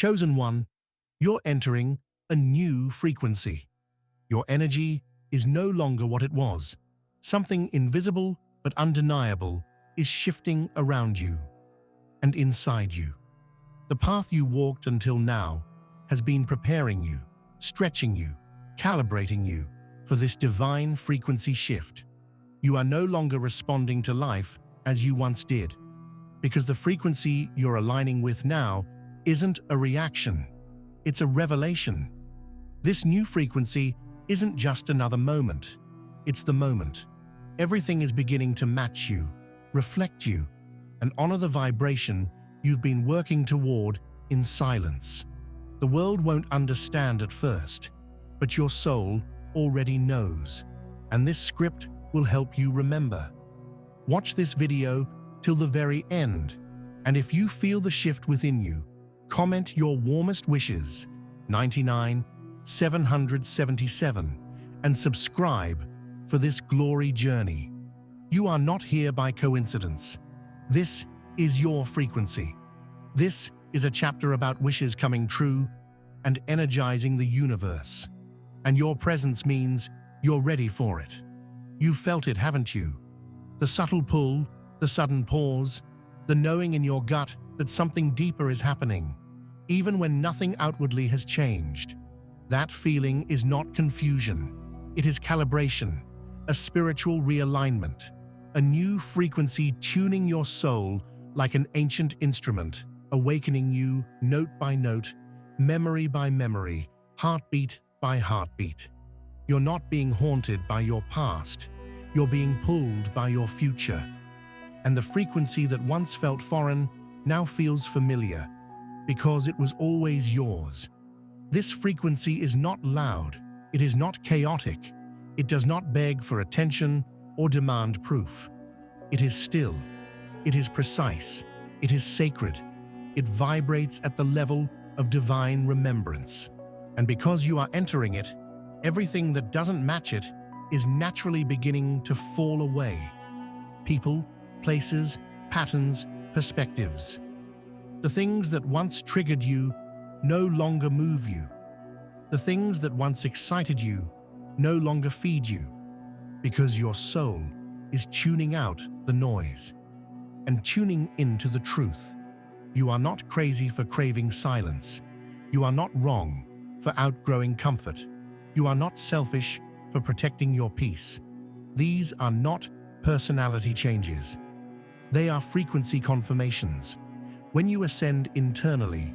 Chosen one, you're entering a new frequency. Your energy is no longer what it was. Something invisible but undeniable is shifting around you and inside you. The path you walked until now has been preparing you, stretching you, calibrating you for this divine frequency shift. You are no longer responding to life as you once did, because the frequency you're aligning with now isn't a reaction, it's a revelation. This new frequency isn't just another moment, it's the moment. Everything is beginning to match you, reflect you, and honor the vibration you've been working toward in silence. The world won't understand at first, but your soul already knows, and this script will help you remember. Watch this video till the very end, and if you feel the shift within you, comment your warmest wishes, 99, 777, and subscribe for this glory journey. You are not here by coincidence. This is your frequency. This is a chapter about wishes coming true and energizing the universe. And your presence means you're ready for it. You've felt it, haven't you? The subtle pull, the sudden pause, the knowing in your gut that something deeper is happening, even when nothing outwardly has changed. That feeling is not confusion. It is calibration, a spiritual realignment, a new frequency tuning your soul like an ancient instrument, awakening you note by note, memory by memory, heartbeat by heartbeat. You're not being haunted by your past, you're being pulled by your future. And the frequency that once felt foreign now feels familiar, because it was always yours. This frequency is not loud, it is not chaotic, it does not beg for attention or demand proof. It is still, it is precise, it is sacred, it vibrates at the level of divine remembrance. And because you are entering it, everything that doesn't match it is naturally beginning to fall away. People, places, patterns, perspectives. The things that once triggered you no longer move you. The things that once excited you no longer feed you, because your soul is tuning out the noise and tuning into the truth. You are not crazy for craving silence. You are not wrong for outgrowing comfort. You are not selfish for protecting your peace. These are not personality changes. They are frequency confirmations. When you ascend internally,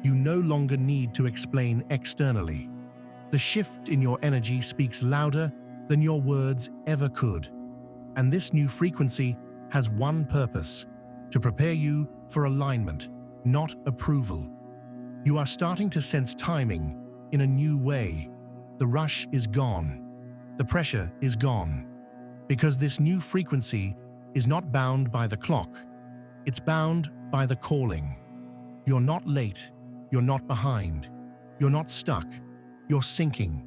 you no longer need to explain externally. The shift in your energy speaks louder than your words ever could. And this new frequency has one purpose: to prepare you for alignment, not approval. You are starting to sense timing in a new way. The rush is gone. The pressure is gone. Because this new frequency is not bound by the clock. It's bound by the calling. You're not late. You're not behind. You're not stuck. You're sinking.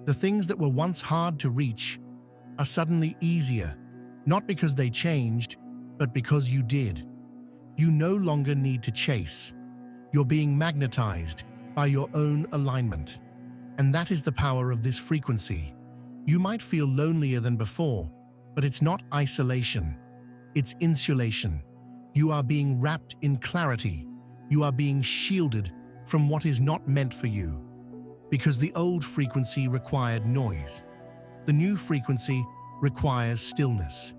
The things that were once hard to reach are suddenly easier, not because they changed, but because you did. You no longer need to chase. You're being magnetized by your own alignment. And that is the power of this frequency. You might feel lonelier than before, but it's not isolation. It's insulation. You are being wrapped in clarity. You are being shielded from what is not meant for you. Because the old frequency required noise. The new frequency requires stillness.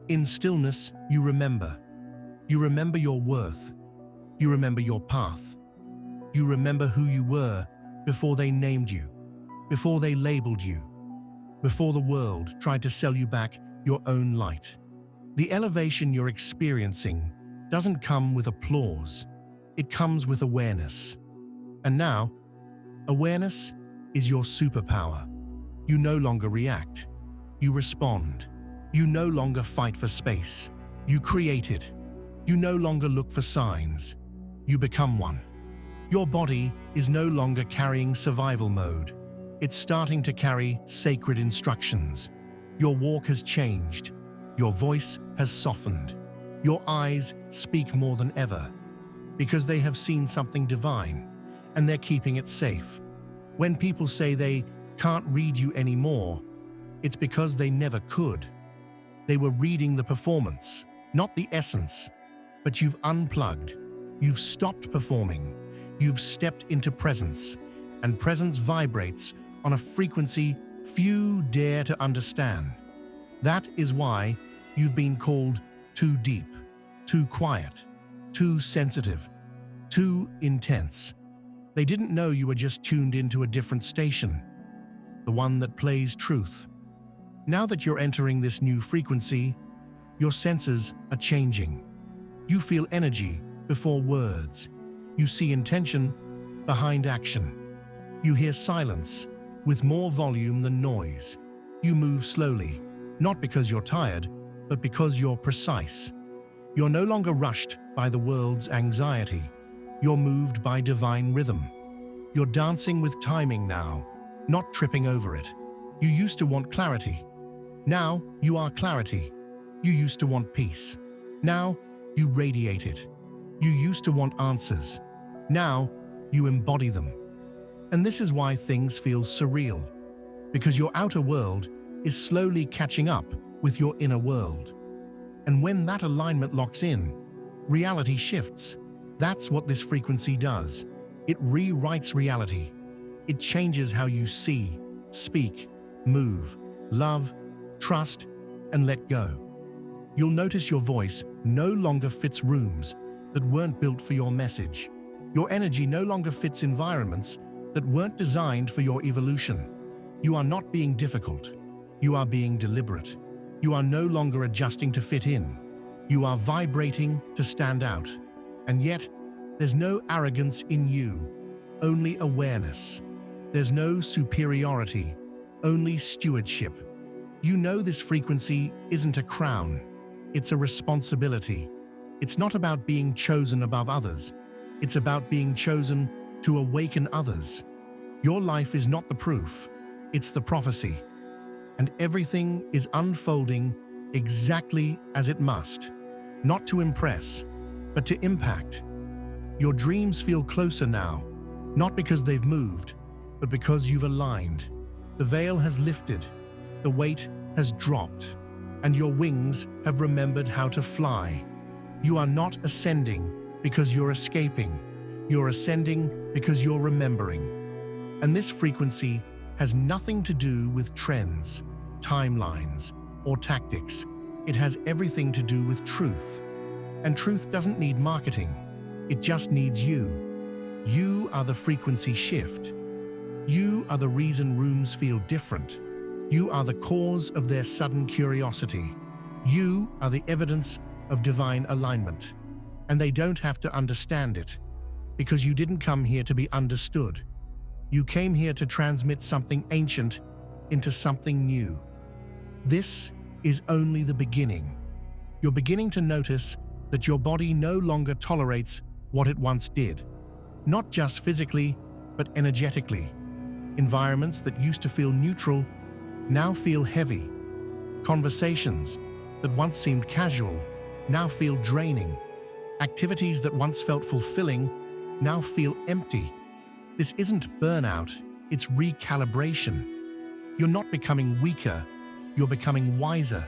In stillness, you remember. You remember your worth. You remember your path. You remember who you were before they named you, before they labeled you, before the world tried to sell you back your own light. The elevation you're experiencing doesn't come with applause. It comes with awareness. And now, awareness is your superpower. You no longer react. You respond. You no longer fight for space. You create it. You no longer look for signs. You become one. Your body is no longer carrying survival mode. It's starting to carry sacred instructions. Your walk has changed. Your voice has softened. Your eyes speak more than ever, because they have seen something divine. and they're keeping it safe. When people say they can't read you anymore, it's because they never could. They were reading the performance, not the essence. But you've unplugged. You've stopped performing. You've stepped into presence, and presence vibrates on a frequency few dare to understand. That is why you've been called too deep, too quiet, too sensitive, too intense. They didn't know you were just tuned into a different station, the one that plays truth. Now that you're entering this new frequency, your senses are changing. You feel energy before words. You see intention behind action. You hear silence with more volume than noise. You move slowly, not because you're tired, but because you're precise. You're no longer rushed by the world's anxiety. You're moved by divine rhythm. You're dancing with timing now, not tripping over it. You used to want clarity. Now you are clarity. You used to want peace. Now you radiate it. You used to want answers. Now you embody them. And this is why things feel surreal, because your outer world is slowly catching up with your inner world. And when that alignment locks in, reality shifts. That's what this frequency does. It rewrites reality. It changes how you see, speak, move, love, trust, and let go. You'll notice your voice no longer fits rooms that weren't built for your message. Your energy no longer fits environments that weren't designed for your evolution. You are not being difficult. You are being deliberate. You are no longer adjusting to fit in. You are vibrating to stand out. And yet, there's no arrogance in you, only awareness. There's no superiority, only stewardship. You know this frequency isn't a crown. It's a responsibility. It's not about being chosen above others. It's about being chosen to awaken others. Your life is not the proof. It's the prophecy. And everything is unfolding exactly as it must. Not to impress, but to impact. Your dreams feel closer now, not because they've moved, but because you've aligned. The veil has lifted, the weight has dropped, and your wings have remembered how to fly. You are not ascending because you're escaping. You're ascending because you're remembering. And this frequency has nothing to do with trends, timelines, or tactics. It has everything to do with truth. And truth doesn't need marketing. It just needs you. You are the frequency shift. You are the reason rooms feel different. You are the cause of their sudden curiosity. You are the evidence of divine alignment. And they don't have to understand it, because you didn't come here to be understood. You came here to transmit something ancient into something new. This is only the beginning. You're beginning to notice that your body no longer tolerates what it once did. Not just physically, but energetically. Environments that used to feel neutral now feel heavy. Conversations that once seemed casual now feel draining. Activities that once felt fulfilling now feel empty. This isn't burnout, it's recalibration. You're not becoming weaker, you're becoming wiser.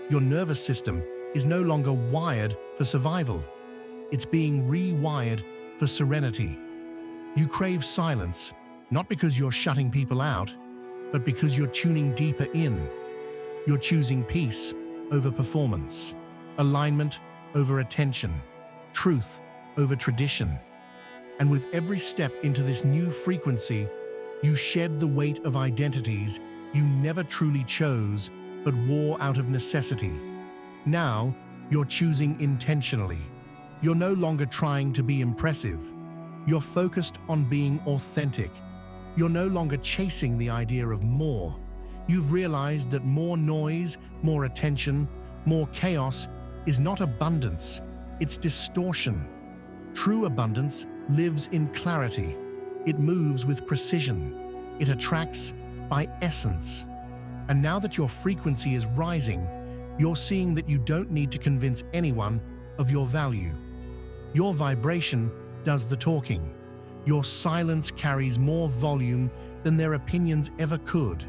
Your nervous system is no longer wired for survival. It's being rewired for serenity. You crave silence, not because you're shutting people out, but because you're tuning deeper in. You're choosing peace over performance, alignment over attention, truth over tradition. And with every step into this new frequency, you shed the weight of identities you never truly chose, but wore out of necessity. Now, you're choosing intentionally. You're no longer trying to be impressive. You're focused on being authentic. You're no longer chasing the idea of more. You've realized that more noise, more attention, more chaos is not abundance, it's distortion. True abundance lives in clarity. It moves with precision. It attracts by essence. And now that your frequency is rising, you're seeing that you don't need to convince anyone of your value. Your vibration does the talking. Your silence carries more volume than their opinions ever could.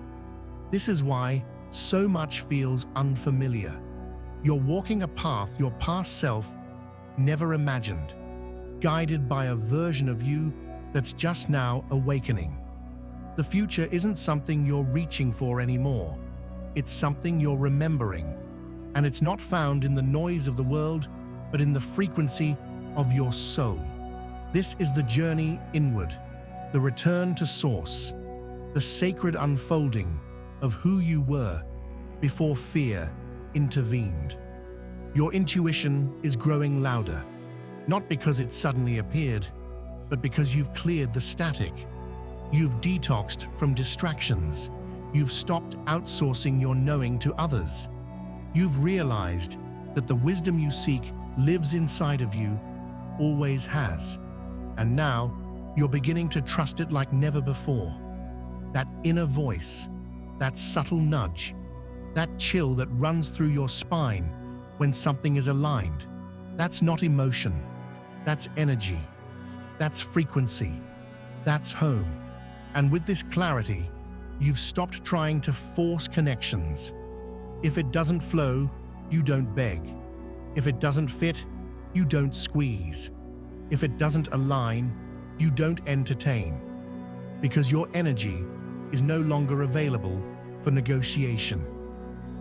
This is why so much feels unfamiliar. You're walking a path your past self never imagined, guided by a version of you that's just now awakening. The future isn't something you're reaching for anymore. It's something you're remembering. And it's not found in the noise of the world, but in the frequency of your soul. This is the journey inward, the return to source, the sacred unfolding of who you were before fear intervened. Your intuition is growing louder, not because it suddenly appeared, but because you've cleared the static. You've detoxed from distractions. You've stopped outsourcing your knowing to others. You've realized that the wisdom you seek lives inside of you, always has. And now, you're beginning to trust it like never before. That inner voice, that subtle nudge, that chill that runs through your spine when something is aligned, that's not emotion, that's energy, that's frequency, that's home. And with this clarity, you've stopped trying to force connections. If it doesn't flow, you don't beg. If it doesn't fit, you don't squeeze. If it doesn't align, you don't entertain. Because your energy is no longer available for negotiation.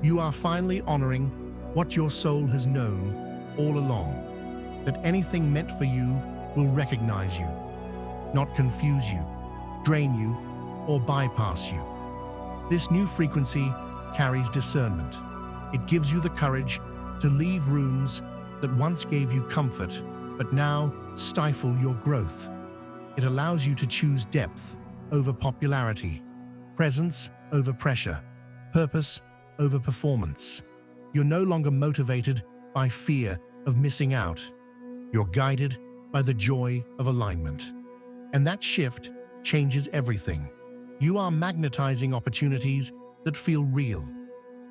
You are finally honoring what your soul has known all along, that anything meant for you will recognize you, not confuse you, drain you, or bypass you. This new frequency carries discernment. It gives you the courage to leave rooms that once gave you comfort, but now stifle your growth. It allows you to choose depth over popularity, presence over pressure, purpose over performance. You're no longer motivated by fear of missing out. You're guided by the joy of alignment. And that shift changes everything. You are magnetizing opportunities that feel real,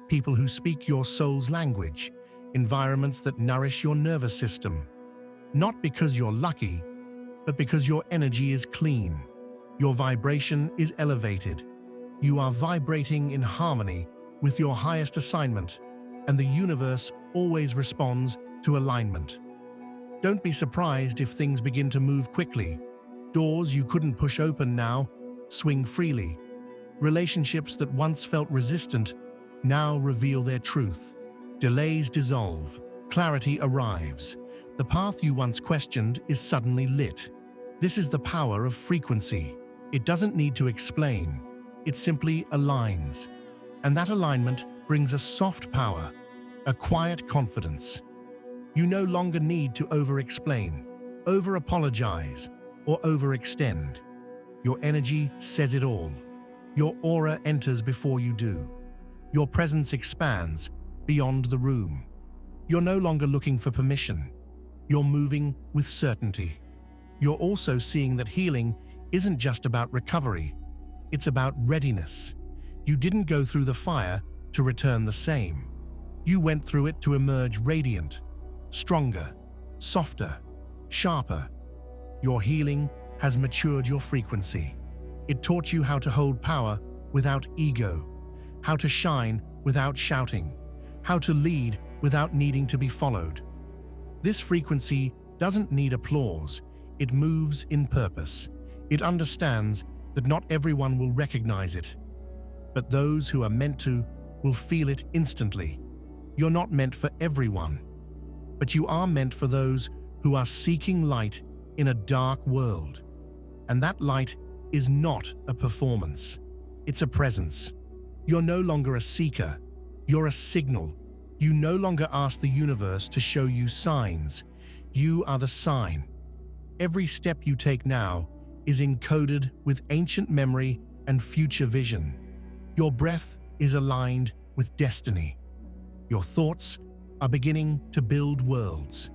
people who speak your soul's language, environments that nourish your nervous system. Not because you're lucky, but because your energy is clean. Your vibration is elevated. You are vibrating in harmony with your highest assignment, and the universe always responds to alignment. Don't be surprised if things begin to move quickly. Doors you couldn't push open now swing freely. Relationships that once felt resistant now reveal their truth. Delays dissolve. Clarity arrives. The path you once questioned is suddenly lit. This is the power of frequency. It doesn't need to explain. It simply aligns. And that alignment brings a soft power, a quiet confidence. You no longer need to over-explain, over-apologize, or overextend. Your energy says it all. Your aura enters before you do. Your presence expands beyond the room. You're no longer looking for permission. You're moving with certainty. You're also seeing that healing isn't just about recovery. It's about readiness. You didn't go through the fire to return the same. You went through it to emerge radiant, stronger, softer, sharper. Your healing has matured your frequency. It taught you how to hold power without ego, how to shine without shouting, how to lead without needing to be followed. This frequency doesn't need applause. It moves in purpose. It understands that not everyone will recognize it, but those who are meant to will feel it instantly. You're not meant for everyone, but you are meant for those who are seeking light in a dark world. And that light is not a performance. It's a presence. You're no longer a seeker. You're a signal. You no longer ask the universe to show you signs. You are the sign. Every step you take now is encoded with ancient memory and future vision. Your breath is aligned with destiny. Your thoughts are beginning to build worlds.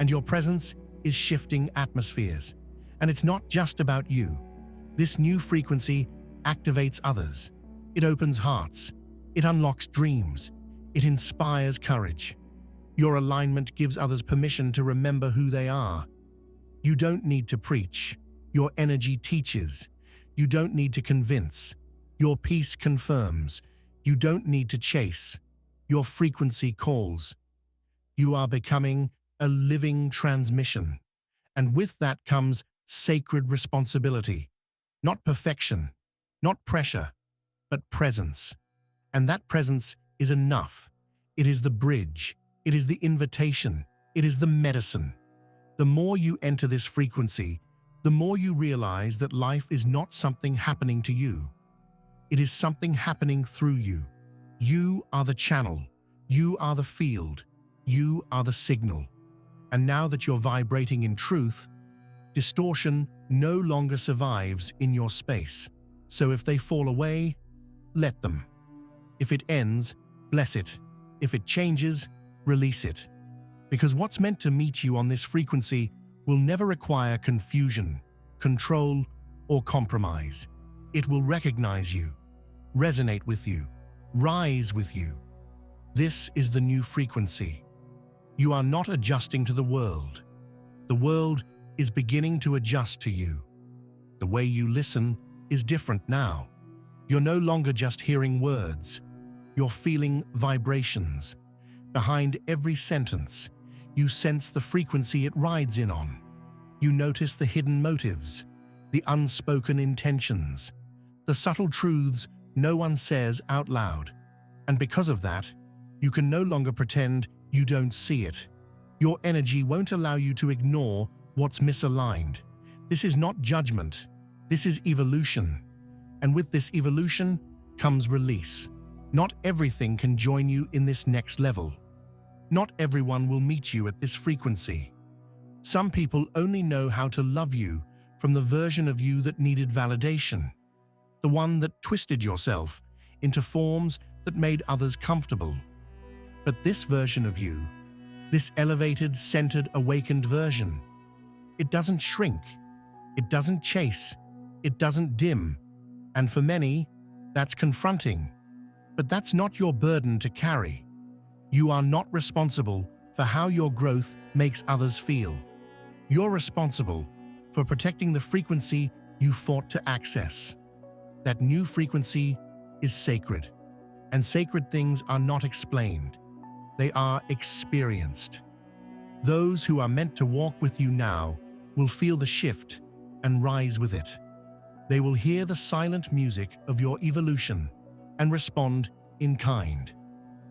And your presence is shifting atmospheres. And it's not just about you. This new frequency activates others. It opens hearts. It unlocks dreams. It inspires courage. Your alignment gives others permission to remember who they are. You don't need to preach. Your energy teaches. You don't need to convince. Your peace confirms. You don't need to chase. Your frequency calls. You are becoming a living transmission. And with that comes sacred responsibility. Not perfection, not pressure, but presence. And that presence is enough. It is the bridge. It is the invitation. It is the medicine. The more you enter this frequency, the more you realize that life is not something happening to you. It is something happening through you. You are the channel. You are the field. You are the signal. And now that you're vibrating in truth, distortion no longer survives in your space. So if they fall away, let them. If it ends, bless it. If it changes, release it. Because what's meant to meet you on this frequency will never require confusion, control, or compromise. It will recognize you, resonate with you, rise with you. This is the new frequency. You are not adjusting to the world. The world is beginning to adjust to you. The way you listen is different now. You're no longer just hearing words. You're feeling vibrations. Behind every sentence, you sense the frequency it rides in on. You notice the hidden motives, the unspoken intentions, the subtle truths no one says out loud. And because of that, you can no longer pretend you don't see it. Your energy won't allow you to ignore what's misaligned. This is not judgment. This is evolution. And with this evolution comes release. Not everything can join you in this next level. Not everyone will meet you at this frequency. Some people only know how to love you from the version of you that needed validation, the one that twisted yourself into forms that made others comfortable. But this version of you, this elevated, centered, awakened version, it doesn't shrink, it doesn't chase, it doesn't dim. And for many, that's confronting. But that's not your burden to carry. You are not responsible for how your growth makes others feel. You're responsible for protecting the frequency you fought to access. That new frequency is sacred, and sacred things are not explained. They are experienced. Those who are meant to walk with you now will feel the shift and rise with it. They will hear the silent music of your evolution and respond in kind.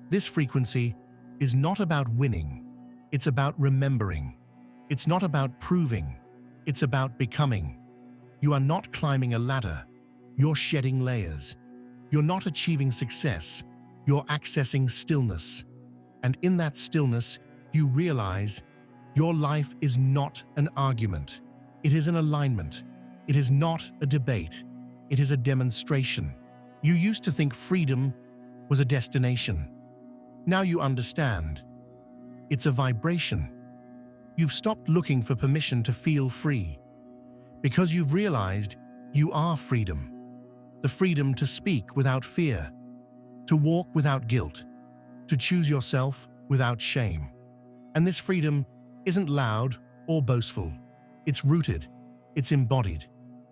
This frequency is not about winning, it's about remembering. It's not about proving, it's about becoming. You are not climbing a ladder, you're shedding layers. You're not achieving success, you're accessing stillness. And in that stillness, you realize your life is not an argument. It is an alignment. It is not a debate. It is a demonstration. You used to think freedom was a destination. Now you understand. It's a vibration. You've stopped looking for permission to feel free because you've realized you are freedom. The freedom to speak without fear, to walk without guilt, to choose yourself without shame. And this freedom isn't loud or boastful. It's rooted. It's embodied.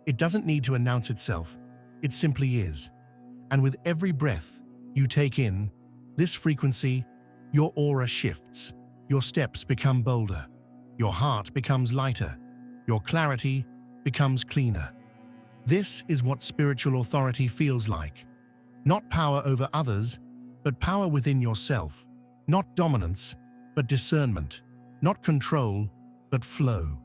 It doesn't need to announce itself. It simply is. And with every breath you take in this frequency, your aura shifts. Your steps become bolder. Your heart becomes lighter. Your clarity becomes cleaner. This is what spiritual authority feels like. Not power over others, but power within yourself. Not dominance, but discernment. Not control, but flow.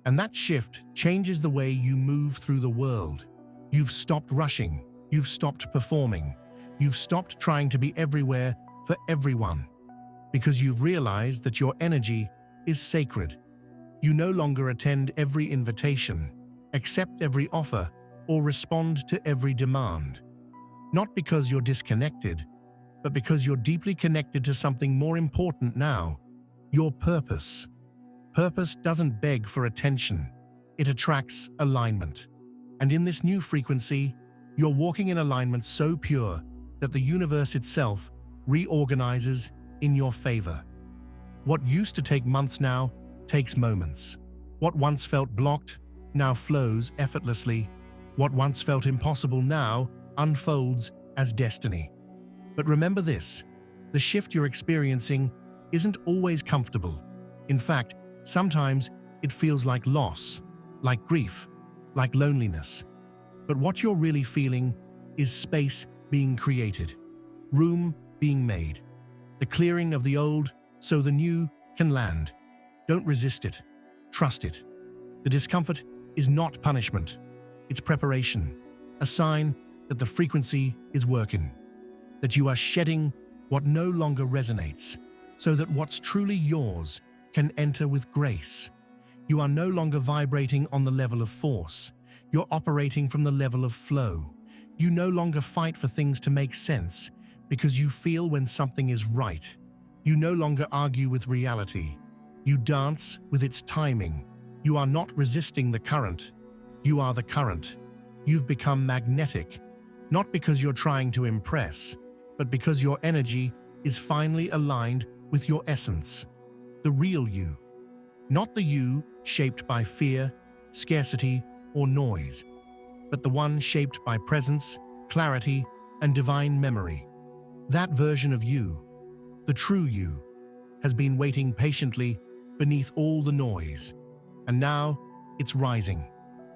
And that shift changes the way you move through the world. You've stopped rushing. You've stopped performing. You've stopped trying to be everywhere for everyone. Because you've realized that your energy is sacred. You no longer attend every invitation, accept every offer, or respond to every demand. Not because you're disconnected, but because you're deeply connected to something more important now, your purpose. Purpose doesn't beg for attention. It attracts alignment. And in this new frequency, you're walking in alignment so pure that the universe itself reorganizes in your favor. What used to take months now takes moments. What once felt blocked now flows effortlessly. What once felt impossible now unfolds as destiny. But remember this, the shift you're experiencing isn't always comfortable. In fact, sometimes it feels like loss, like grief, like loneliness. But what you're really feeling is space being created, room being made, the clearing of the old so the new can land. Don't resist it. Trust it. The discomfort is not punishment. It's preparation, a sign that the frequency is working, that you are shedding what no longer resonates, so that what's truly yours can enter with grace. You are no longer vibrating on the level of force. You're operating from the level of flow. You no longer fight for things to make sense because you feel when something is right. You no longer argue with reality. You dance with its timing. You are not resisting the current. You are the current. You've become magnetic, not because you're trying to impress, but because your energy is finally aligned with your essence, the real you. Not the you shaped by fear, scarcity, or noise, but the one shaped by presence, clarity, and divine memory. That version of you, the true you, has been waiting patiently beneath all the noise, and now it's rising,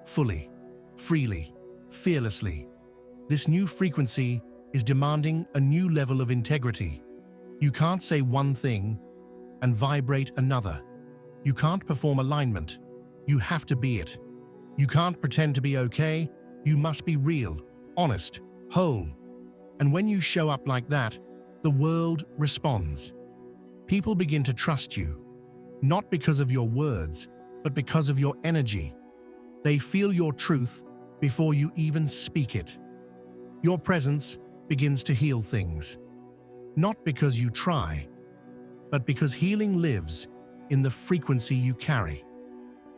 fully, freely, fearlessly. This new frequency is demanding a new level of integrity. You can't say one thing and vibrate another. You can't perform alignment. You have to be it. You can't pretend to be okay. You must be real, honest, whole. And when you show up like that, the world responds. People begin to trust you, not because of your words, but because of your energy. They feel your truth before you even speak it. Your presence begins to heal things, not because you try, but because healing lives in the frequency you carry.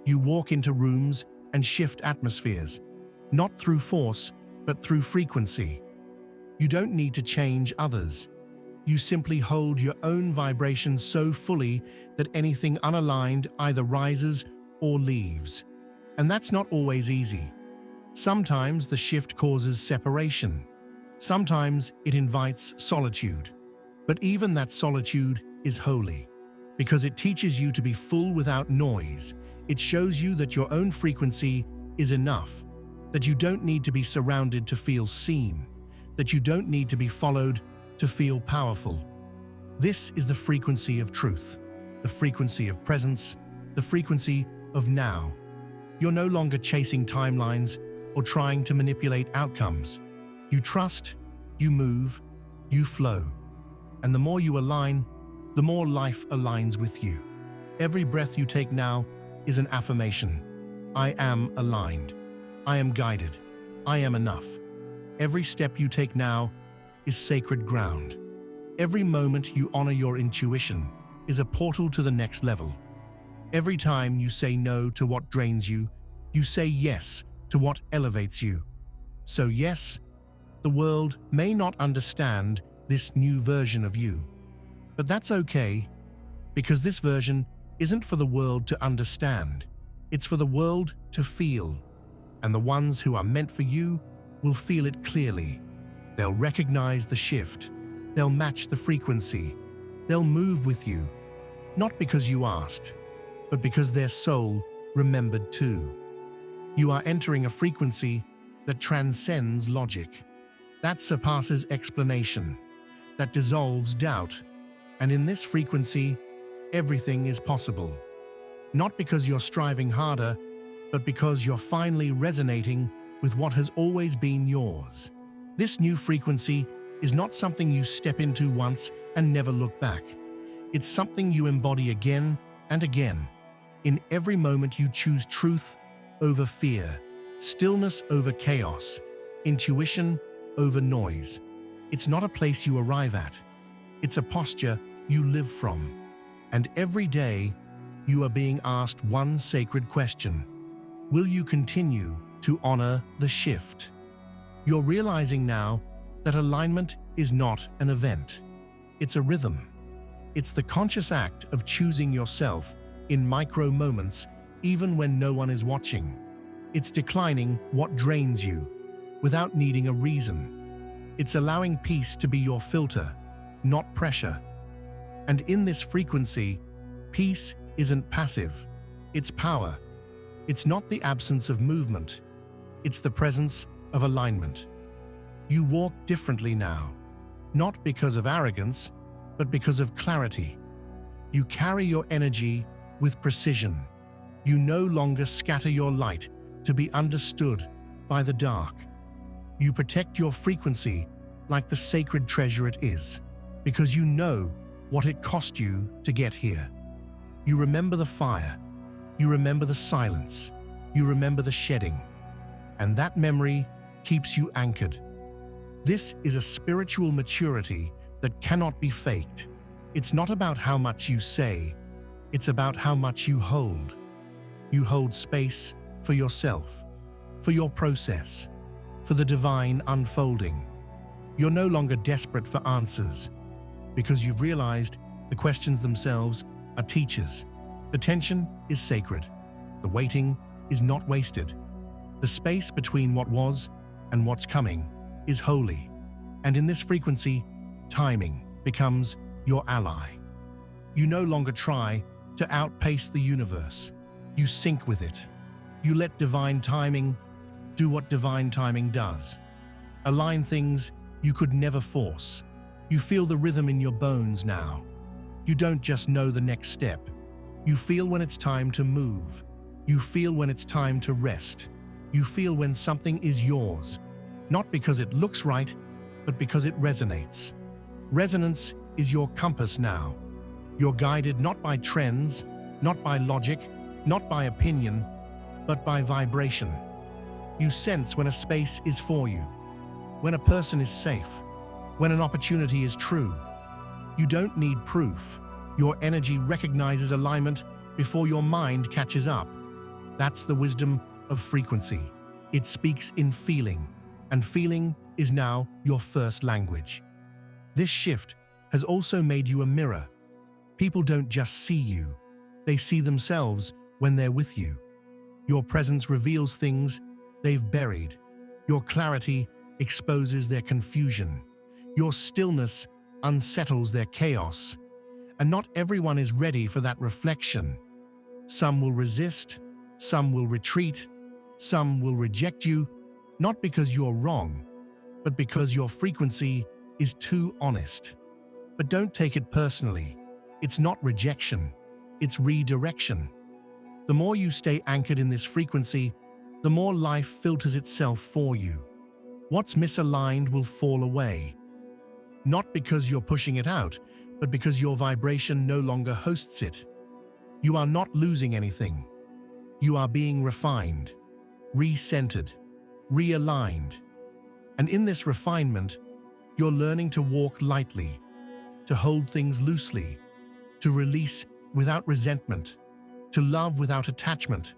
You walk into rooms and shift atmospheres, not through force, but through frequency. You don't need to change others. You simply hold your own vibration so fully that anything unaligned either rises or leaves. And that's not always easy. Sometimes the shift causes separation. Sometimes it invites solitude. But even that solitude is holy, because it teaches you to be full without noise. It shows you that your own frequency is enough, that you don't need to be surrounded to feel seen, that you don't need to be followed to feel powerful. This is the frequency of truth, the frequency of presence, the frequency of now. You're no longer chasing timelines or trying to manipulate outcomes. You trust, you move, you flow. And the more you align, the more life aligns with you. Every breath you take now is an affirmation. I am aligned. I am guided. I am enough. Every step you take now is sacred ground. Every moment you honor your intuition is a portal to the next level. Every time you say no to what drains you, you say yes to what elevates you. So yes, the world may not understand this new version of you, but that's okay, because this version isn't for the world to understand. It's for the world to feel, and the ones who are meant for you will feel it clearly. They'll recognize the shift. They'll match the frequency. They'll move with you, not because you asked, but because their soul remembered too. You are entering a frequency that transcends logic, that surpasses explanation, that dissolves doubt. And in this frequency, everything is possible. Not because you're striving harder, but because you're finally resonating with what has always been yours. This new frequency is not something you step into once and never look back. It's something you embody again and again. In every moment you choose truth over fear, stillness over chaos, intuition over noise. It's not a place you arrive at. It's a posture you live from. And every day, you are being asked one sacred question. Will you continue to honor the shift? You're realizing now that alignment is not an event. It's a rhythm. It's the conscious act of choosing yourself in micro moments, even when no one is watching. It's declining what drains you without needing a reason. It's allowing peace to be your filter, not pressure. And in this frequency, peace isn't passive, it's power. It's not the absence of movement, it's the presence of alignment. You walk differently now, not because of arrogance, but because of clarity. You carry your energy with precision. You no longer scatter your light to be understood by the dark. You protect your frequency like the sacred treasure it is, because you know what it cost you to get here. You remember the fire, you remember the silence, you remember the shedding, and that memory keeps you anchored. This is a spiritual maturity that cannot be faked. It's not about how much you say, it's about how much you hold. You hold space for yourself, for your process, for the divine unfolding. You're no longer desperate for answers, because you've realized the questions themselves are teachers. The tension is sacred. The waiting is not wasted. The space between what was and what's coming is holy. And in this frequency, timing becomes your ally. You no longer try to outpace the universe. You sync with it. You let divine timing do what divine timing does. Align things you could never force. You feel the rhythm in your bones now. You don't just know the next step. You feel when it's time to move. You feel when it's time to rest. You feel when something is yours, not because it looks right, but because it resonates. Resonance is your compass now. You're guided not by trends, not by logic, not by opinion, but by vibration. You sense when a space is for you, when a person is safe, when an opportunity is true. You don't need proof. Your energy recognizes alignment before your mind catches up. That's the wisdom of frequency. It speaks in feeling, and feeling is now your first language. This shift has also made you a mirror. People don't just see you, they see themselves when they're with you. Your presence reveals things they've buried. Your clarity exposes their confusion. Your stillness unsettles their chaos. And not everyone is ready for that reflection. Some will resist, some will retreat, some will reject you, not because you're wrong, but because your frequency is too honest. But don't take it personally. It's not rejection, it's redirection. The more you stay anchored in this frequency, the more life filters itself for you. What's misaligned will fall away. Not because you're pushing it out, but because your vibration no longer hosts it. You are not losing anything. You are being refined, recentered, realigned. And in this refinement, you're learning to walk lightly, to hold things loosely, to release without resentment, to love without attachment.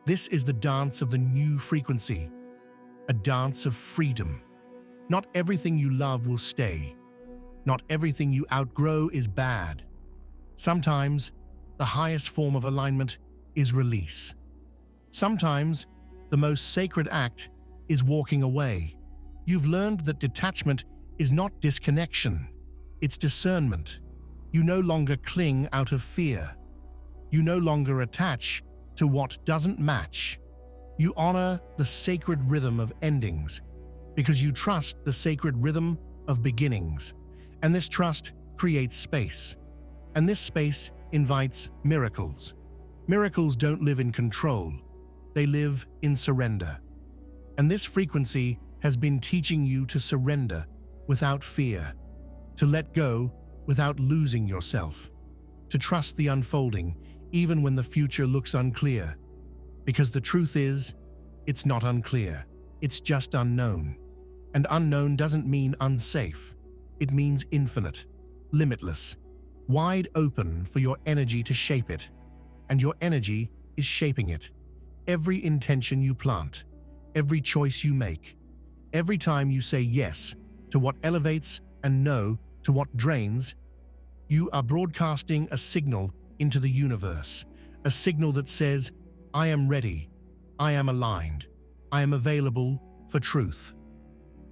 This is the dance of the new frequency, a dance of freedom. Not everything you love will stay. Not everything you outgrow is bad. Sometimes, the highest form of alignment is release. Sometimes, the most sacred act is walking away. You've learned that detachment is not disconnection, it's discernment. You no longer cling out of fear. You no longer attach to what doesn't match. You honor the sacred rhythm of endings because you trust the sacred rhythm of beginnings. And this trust creates space. And this space invites miracles. Miracles don't live in control. They live in surrender. And this frequency has been teaching you to surrender without fear, to let go without losing yourself, to trust the unfolding even when the future looks unclear. Because the truth is, it's not unclear, it's just unknown. And unknown doesn't mean unsafe. It means infinite, limitless, wide open for your energy to shape it. And your energy is shaping it. Every intention you plant, every choice you make, every time you say yes to what elevates and no to what drains, you are broadcasting a signal into the universe, a signal that says, I am ready, I am aligned. I am available for truth.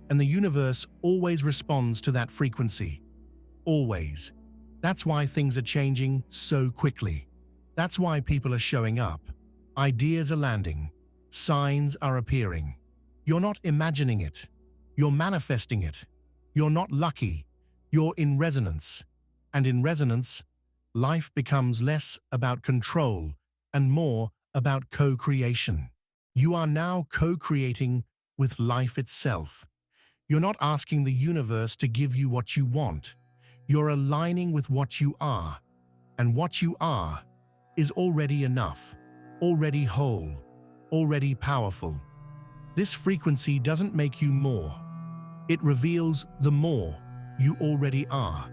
And the universe always responds to that frequency. Always. That's why things are changing so quickly. That's why people are showing up. Ideas are landing. Signs are appearing. You're not imagining it. You're manifesting it. You're not lucky. You're in resonance. And in resonance, life becomes less about control and more about co-creation. You are now co-creating with life itself. You're not asking the universe to give you what you want. You're aligning with what you are. And what you are is already enough, already whole, already powerful. This frequency doesn't make you more. It reveals the more you already are.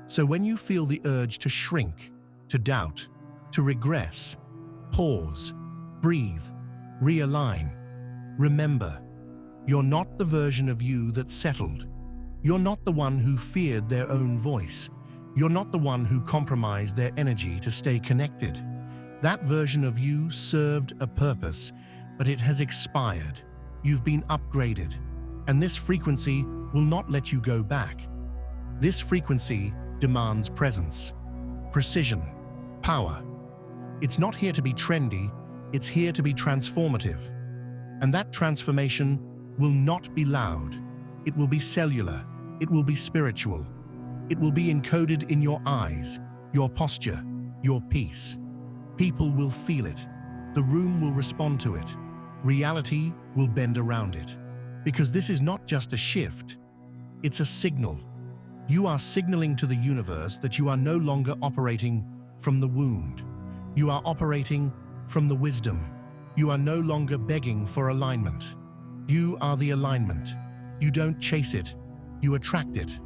So when you feel the urge to shrink, to doubt, to regress, pause, breathe, realign. Remember, you're not the version of you that settled. You're not the one who feared their own voice. You're not the one who compromised their energy to stay connected. That version of you served a purpose, but it has expired. You've been upgraded, and this frequency will not let you go back. This frequency demands presence, precision, power. It's not here to be trendy, it's here to be transformative. And that transformation will not be loud. It will be cellular. It will be spiritual. It will be encoded in your eyes, your posture, your peace. People will feel it. The room will respond to it. Reality will bend around it. Because this is not just a shift, it's a signal. You are signaling to the universe that you are no longer operating from the wound. You are operating from the wisdom. You are no longer begging for alignment. You are the alignment. You don't chase it. You attract it.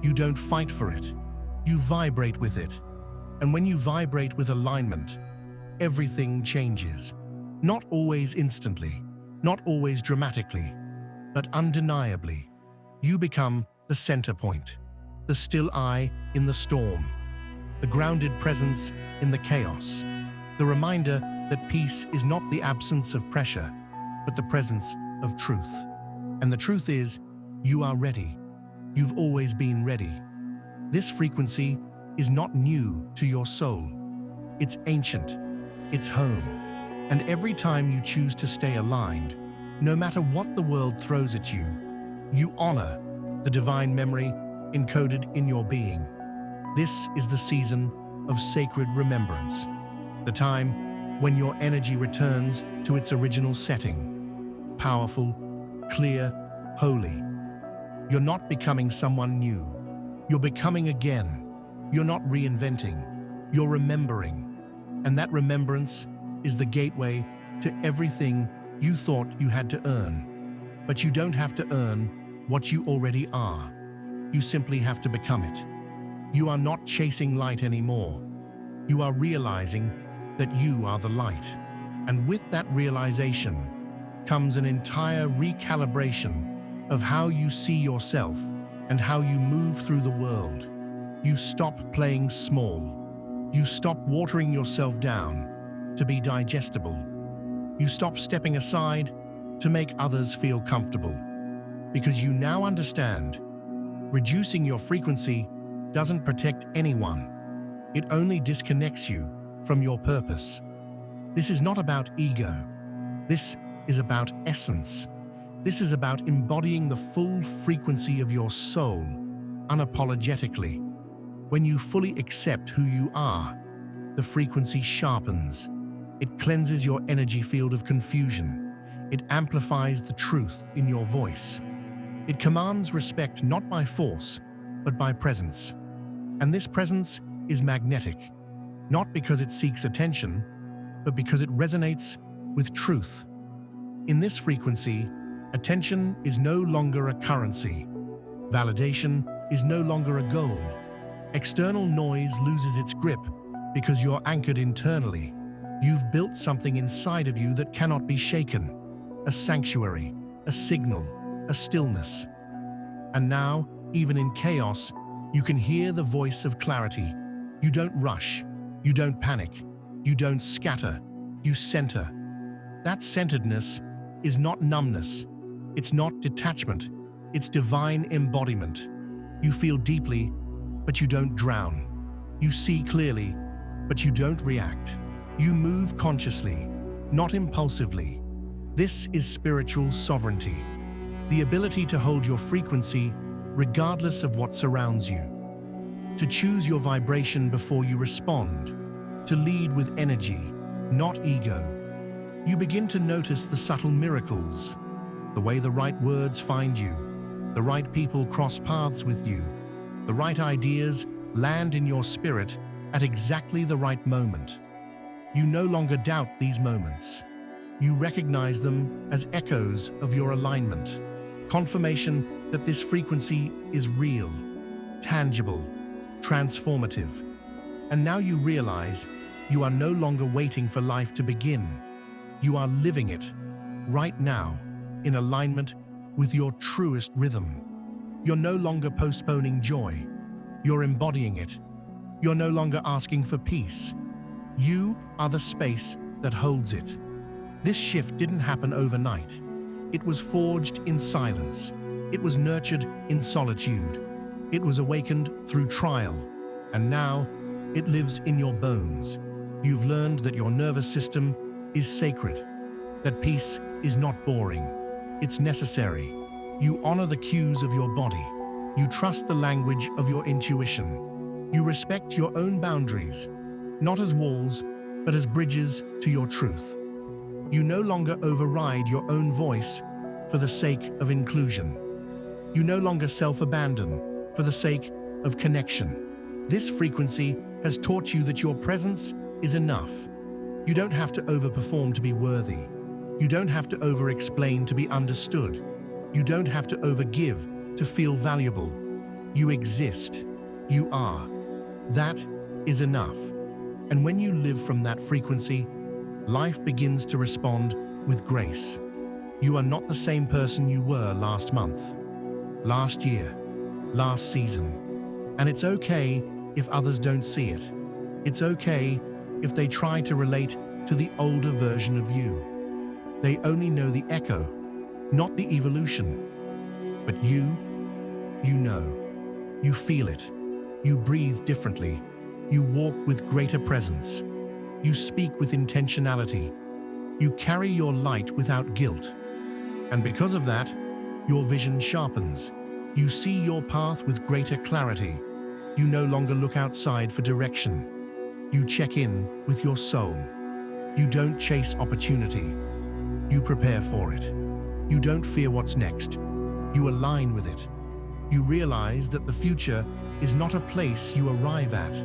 You don't fight for it. You vibrate with it. And when you vibrate with alignment, everything changes. Not always instantly, not always dramatically, but undeniably. You become the center point, the still eye in the storm, the grounded presence in the chaos, the reminder that peace is not the absence of pressure, but the presence of truth. And the truth is, you are ready. You've always been ready. This frequency is not new to your soul. It's ancient. It's home. And every time you choose to stay aligned, no matter what the world throws at you, you honor the divine memory encoded in your being. This is the season of sacred remembrance, the time when your energy returns to its original setting, powerful, clear, holy. You're not becoming someone new. You're becoming again. You're not reinventing. You're remembering. And that remembrance is the gateway to everything you thought you had to earn. But you don't have to earn what you already are. You simply have to become it. You are not chasing light anymore. You are realizing that you are the light. And with that realization comes an entire recalibration of how you see yourself and how you move through the world. You stop playing small. You stop watering yourself down to be digestible. You stop stepping aside to make others feel comfortable. Because you now understand, reducing your frequency doesn't protect anyone. It only disconnects you from your purpose. This is not about ego. This is about essence. This is about embodying the full frequency of your soul, unapologetically. When you fully accept who you are, the frequency sharpens. It cleanses your energy field of confusion. It amplifies the truth in your voice. It commands respect not by force, but by presence. And this presence is magnetic, not because it seeks attention, but because it resonates with truth. In this frequency, attention is no longer a currency. Validation is no longer a goal. External noise loses its grip because you're anchored internally. You've built something inside of you that cannot be shaken. A sanctuary, a signal, a stillness. And now, even in chaos, you can hear the voice of clarity. You don't rush. You don't panic. You don't scatter. You center. That centeredness is not numbness. It's not detachment. It's divine embodiment. You feel deeply, but you don't drown. You see clearly, but you don't react. You move consciously, not impulsively. This is spiritual sovereignty. The ability to hold your frequency regardless of what surrounds you. To choose your vibration before you respond. To lead with energy, not ego. You begin to notice the subtle miracles. The way the right words find you. The right people cross paths with you. The right ideas land in your spirit at exactly the right moment. You no longer doubt these moments. You recognize them as echoes of your alignment. Confirmation that this frequency is real, tangible, transformative. And now you realize you are no longer waiting for life to begin. You are living it, right now, in alignment with your truest rhythm. You're no longer postponing joy. You're embodying it. You're no longer asking for peace. You are the space that holds it. This shift didn't happen overnight. It was forged in silence. It was nurtured in solitude. It was awakened through trial. And now, it lives in your bones. You've learned that your nervous system is sacred, that peace is not boring. It's necessary. You honor the cues of your body. You trust the language of your intuition. You respect your own boundaries, not as walls, but as bridges to your truth. You no longer override your own voice for the sake of inclusion. You no longer self-abandon for the sake of connection. This frequency has taught you that your presence is enough. You don't have to overperform to be worthy. You don't have to over-explain to be understood. You don't have to overgive to feel valuable. You exist. You are. That is enough. And when you live from that frequency, life begins to respond with grace. You are not the same person you were last month, last year, last season. And it's okay if others don't see it. It's okay if they try to relate to the older version of you. They only know the echo, not the evolution. But you know. You feel it. You breathe differently. You walk with greater presence. You speak with intentionality. You carry your light without guilt. And because of that, your vision sharpens. You see your path with greater clarity. You no longer look outside for direction. You check in with your soul. You don't chase opportunity. You prepare for it. You don't fear what's next. You align with it. You realize that the future is not a place you arrive at.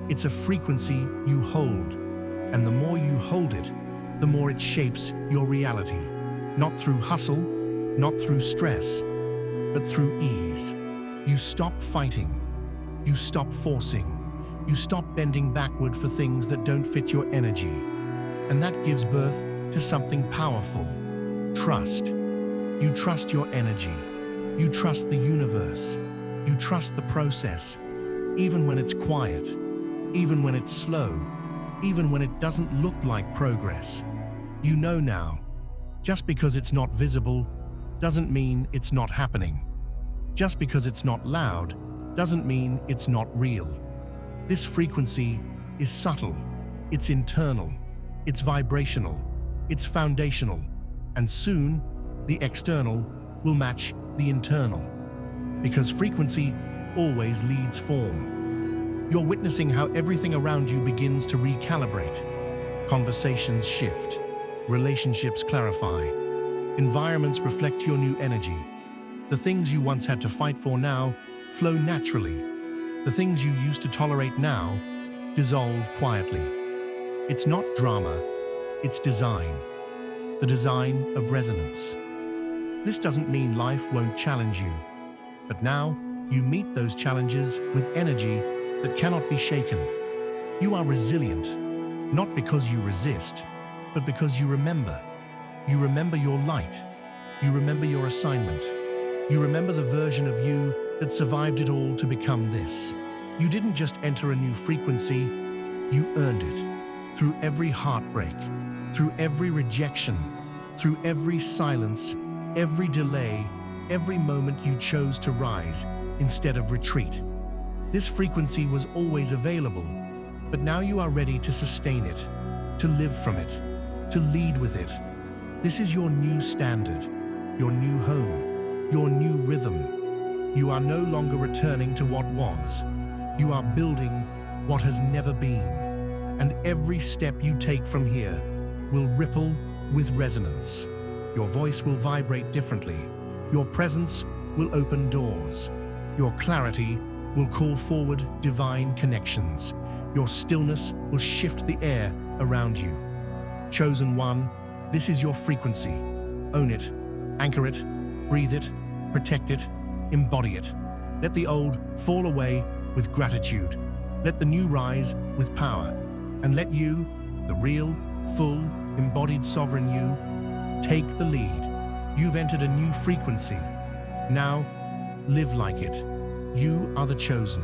It's a frequency you hold. And the more you hold it, the more it shapes your reality. Not through hustle, not through stress, but through ease. You stop fighting. You stop forcing. You stop bending backward for things that don't fit your energy. And that gives birth to something powerful. Trust. You trust your energy. You trust the universe. You trust the process, even when it's quiet, even when it's slow, even when it doesn't look like progress. You know now, just because it's not visible doesn't mean it's not happening. Just because it's not loud doesn't mean it's not real. This frequency is subtle, it's internal, it's vibrational, it's foundational, and soon the external will match the internal. Because frequency always leads form. You're witnessing how everything around you begins to recalibrate. Conversations shift, relationships clarify, environments reflect your new energy. The things you once had to fight for now flow naturally. The things you used to tolerate now dissolve quietly. It's not drama, it's design. The design of resonance. This doesn't mean life won't challenge you, but now you meet those challenges with energy that cannot be shaken. You are resilient, not because you resist, but because you remember. You remember your light. You remember your assignment. You remember the version of you that survived it all to become this. You didn't just enter a new frequency, you earned it. Through every heartbreak, through every rejection, through every silence, every delay, every moment you chose to rise instead of retreat. This frequency was always available, but now you are ready to sustain it, to live from it, to lead with it. This is your new standard, your new home, your new rhythm. You are no longer returning to what was. You are building what has never been. And every step you take from here will ripple with resonance. Your voice will vibrate differently. Your presence will open doors. Your clarity will call forward divine connections. Your stillness will shift the air around you. Chosen one, this is your frequency. Own it, anchor it, breathe it, protect it, embody it. Let the old fall away with gratitude. Let the new rise with power. And let you, the real, full, embodied sovereign you, take the lead. You've entered a new frequency. Now, live like it. You are the chosen.